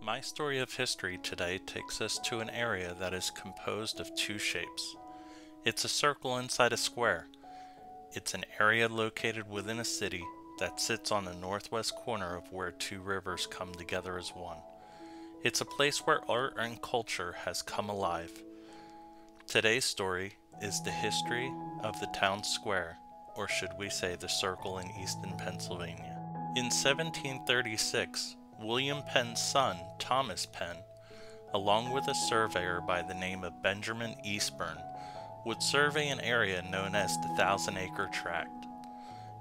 My story of history today takes us to an area that is composed of two shapes. It's a circle inside a square. It's an area located within a city that sits on the northwest corner of where two rivers come together as one. It's a place where art and culture has come alive. Today's story is the history of the town square, or should we say the circle in Easton, Pennsylvania. In 1736, William Penn's son, Thomas Penn, along with a surveyor by the name of Benjamin Eastburn, would survey an area known as the Thousand-Acre Tract.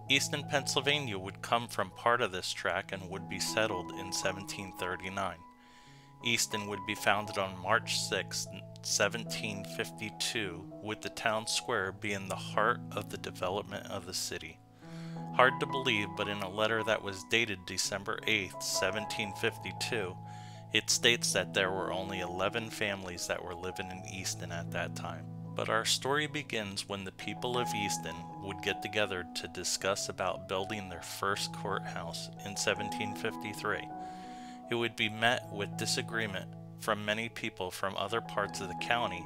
Easton, Pennsylvania would come from part of this tract and would be settled in 1739. Easton would be founded on March 6, 1752, with the town square being the heart of the development of the city. Hard to believe, but in a letter that was dated December 8, 1752, it states that there were only 11 families that were living in Easton at that time. But our story begins when the people of Easton would get together to discuss about building their first courthouse in 1753. It would be met with disagreement from many people from other parts of the county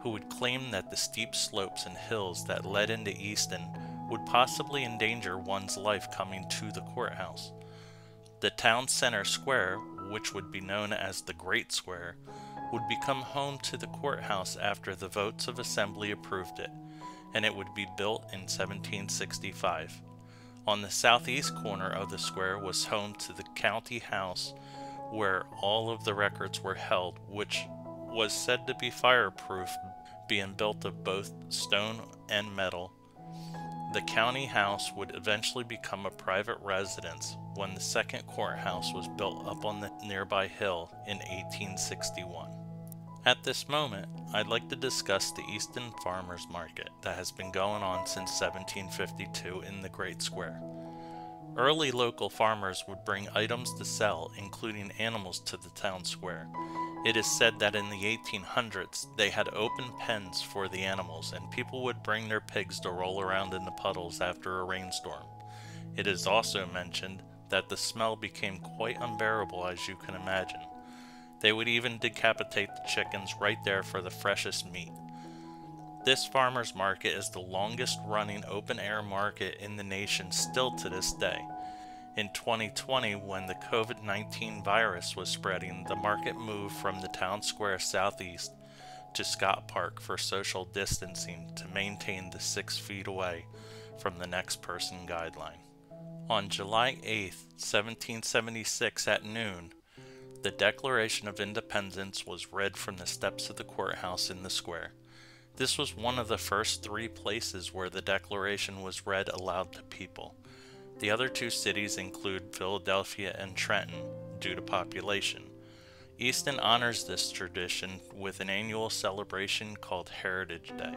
who would claim that the steep slopes and hills that led into Easton would possibly endanger one's life coming to the courthouse. The town center square, which would be known as the Great Square, would become home to the courthouse after the votes of assembly approved it, and it would be built in 1765. On the southeast corner of the square was home to the county house, where all of the records were held, which was said to be fireproof, being built of both stone and metal. The county house would eventually become a private residence when the second courthouse was built up on the nearby hill in 1861. At this moment, I'd like to discuss the Easton Farmers Market that has been going on since 1752 in the Great Square. Early local farmers would bring items to sell, including animals, to the town square. It is said that in the 1800s, they had open pens for the animals, and people would bring their pigs to roll around in the puddles after a rainstorm. It is also mentioned that the smell became quite unbearable, as you can imagine. They would even decapitate the chickens right there for the freshest meat. This farmers market is the longest running open-air market in the nation still to this day. In 2020, when the COVID-19 virus was spreading, the market moved from the town square southeast to Scott Park for social distancing to maintain the 6 feet away from the next person guideline. On July 8, 1776 at noon, the Declaration of Independence was read from the steps of the courthouse in the square. This was one of the first 3 places where the Declaration was read aloud to people. The other 2 cities include Philadelphia and Trenton, due to population. Easton honors this tradition with an annual celebration called Heritage Day.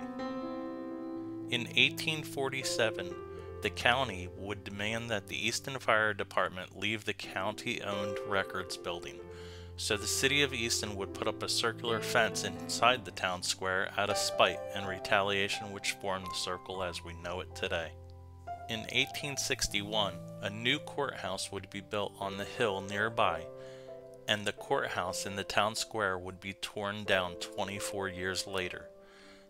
In 1847, the county would demand that the Easton Fire Department leave the county-owned records building, so the city of Easton would put up a circular fence inside the town square out of spite and retaliation, which formed the circle as we know it today. In 1861, a new courthouse would be built on the hill nearby, and the courthouse in the town square would be torn down 24 years later.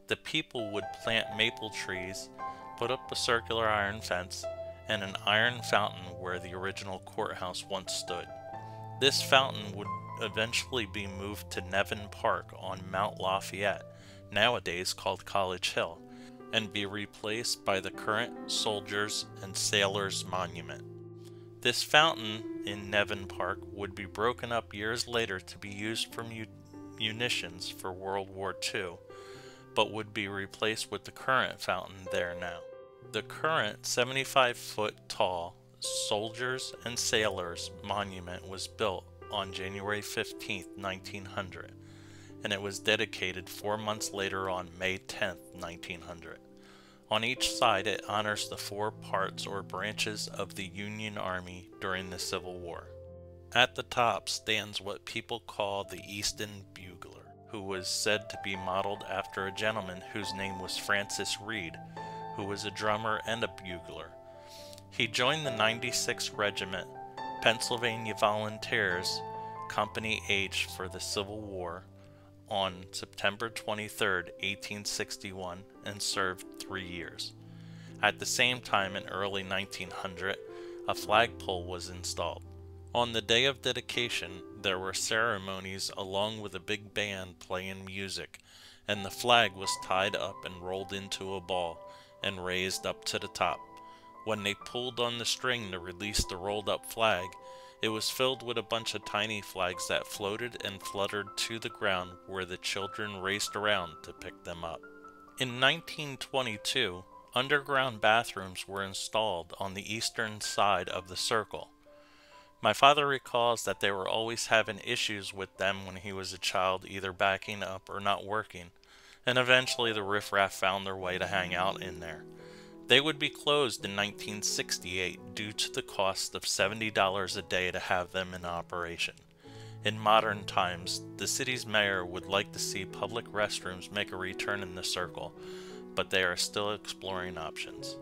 The people would plant maple trees, put up a circular iron fence, and an iron fountain where the original courthouse once stood. This fountain would eventually be moved to Nevin Park on Mount Lafayette, nowadays called College Hill, and be replaced by the current Soldiers and Sailors Monument. This fountain in Nevin Park would be broken up years later to be used for munitions for World War II, but would be replaced with the current fountain there now. The current 75-foot tall Soldiers and Sailors Monument was built on January 15, 1900. And it was dedicated 4 months later on May 10, 1900. On each side it honors the 4 parts or branches of the Union Army during the Civil War. At the top stands what people call the Easton Bugler, who was said to be modeled after a gentleman whose name was Francis Reed, who was a drummer and a bugler. He joined the 96th Regiment, Pennsylvania Volunteers, company H for the Civil War on September 23, 1861, and served 3 years. At the same time, in early 1900, a flagpole was installed. On the day of dedication, there were ceremonies along with a big band playing music, and the flag was tied up and rolled into a ball and raised up to the top. When they pulled on the string to release the rolled up flag, it was filled with a bunch of tiny flags that floated and fluttered to the ground, where the children raced around to pick them up. In 1922, underground bathrooms were installed on the eastern side of the circle. My father recalls that they were always having issues with them when he was a child, either backing up or not working, and eventually the riffraff found their way to hang out in there. They would be closed in 1968 due to the cost of $70 a day to have them in operation. In modern times, the city's mayor would like to see public restrooms make a return in the circle, but they are still exploring options.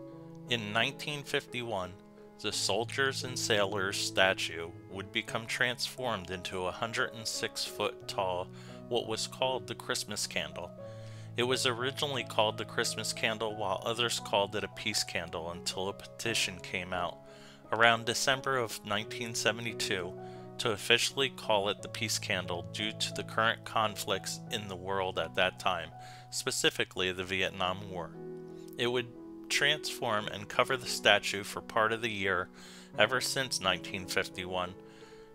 In 1951, the Soldiers and Sailors statue would become transformed into a 106-foot tall, what was called the Christmas candle. It was originally called the Christmas candle, while others called it a peace candle, until a petition came out around December of 1972 to officially call it the peace candle due to the current conflicts in the world at that time, specifically the Vietnam War. It would transform and cover the statue for part of the year ever since 1951,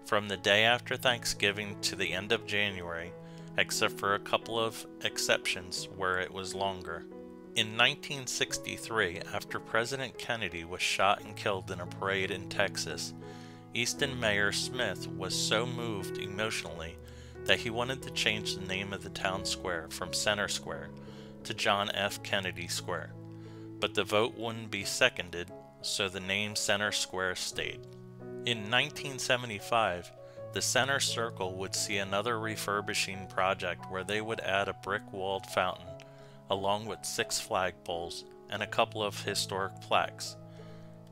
from the day after Thanksgiving to the end of January, except for a couple of exceptions where it was longer. In 1963, after President Kennedy was shot and killed in a parade in Texas, Easton Mayor Smith was so moved emotionally that he wanted to change the name of the town square from Center Square to John F. Kennedy Square. But the vote wouldn't be seconded, so the name Center Square stayed. In 1975, the Center Circle would see another refurbishing project where they would add a brick-walled fountain, along with 6 flagpoles and a couple of historic plaques.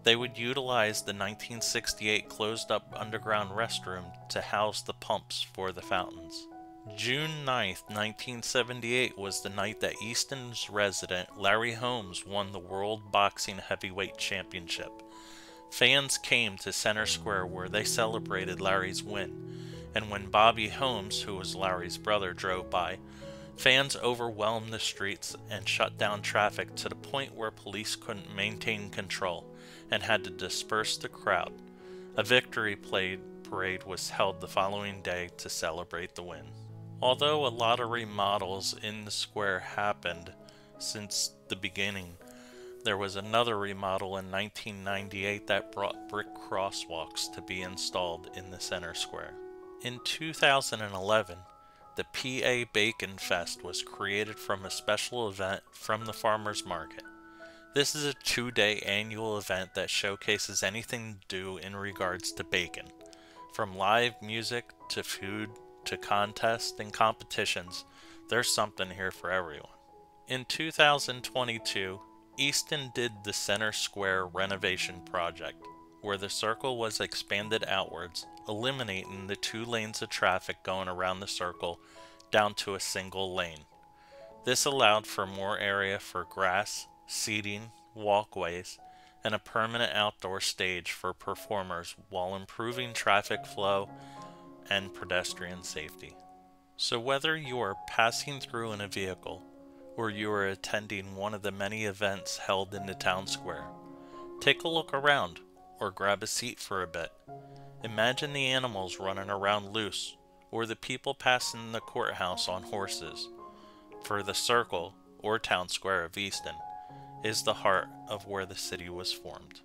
They would utilize the 1968 closed-up underground restroom to house the pumps for the fountains. June 9th, 1978 was the night that Easton's resident Larry Holmes won the World Boxing Heavyweight Championship. Fans came to Center Square where they celebrated Larry's win, and when Bobby Holmes, who was Larry's brother, drove by, fans overwhelmed the streets and shut down traffic to the point where police couldn't maintain control and had to disperse the crowd. A victory parade was held the following day to celebrate the win. Although a lot of remodels in the square happened since the beginning, there was another remodel in 1998 that brought brick crosswalks to be installed in the Center Square. In 2011, the PA Bacon Fest was created from a special event from the farmers market. This is a 2-day annual event that showcases anything to do in regards to bacon, from live music to food to contests and competitions. There's something here for everyone. In 2022, Easton did the Center Square renovation project, where the circle was expanded outwards, eliminating the 2 lanes of traffic going around the circle down to a single lane. This allowed for more area for grass, seating, walkways, and a permanent outdoor stage for performers while improving traffic flow and pedestrian safety. So whether you are passing through in a vehicle or you are attending one of the many events held in the town square, take a look around or grab a seat for a bit. Imagine the animals running around loose, or the people passing the courthouse on horses. For the circle, or town square of Easton, is the heart of where the city was formed.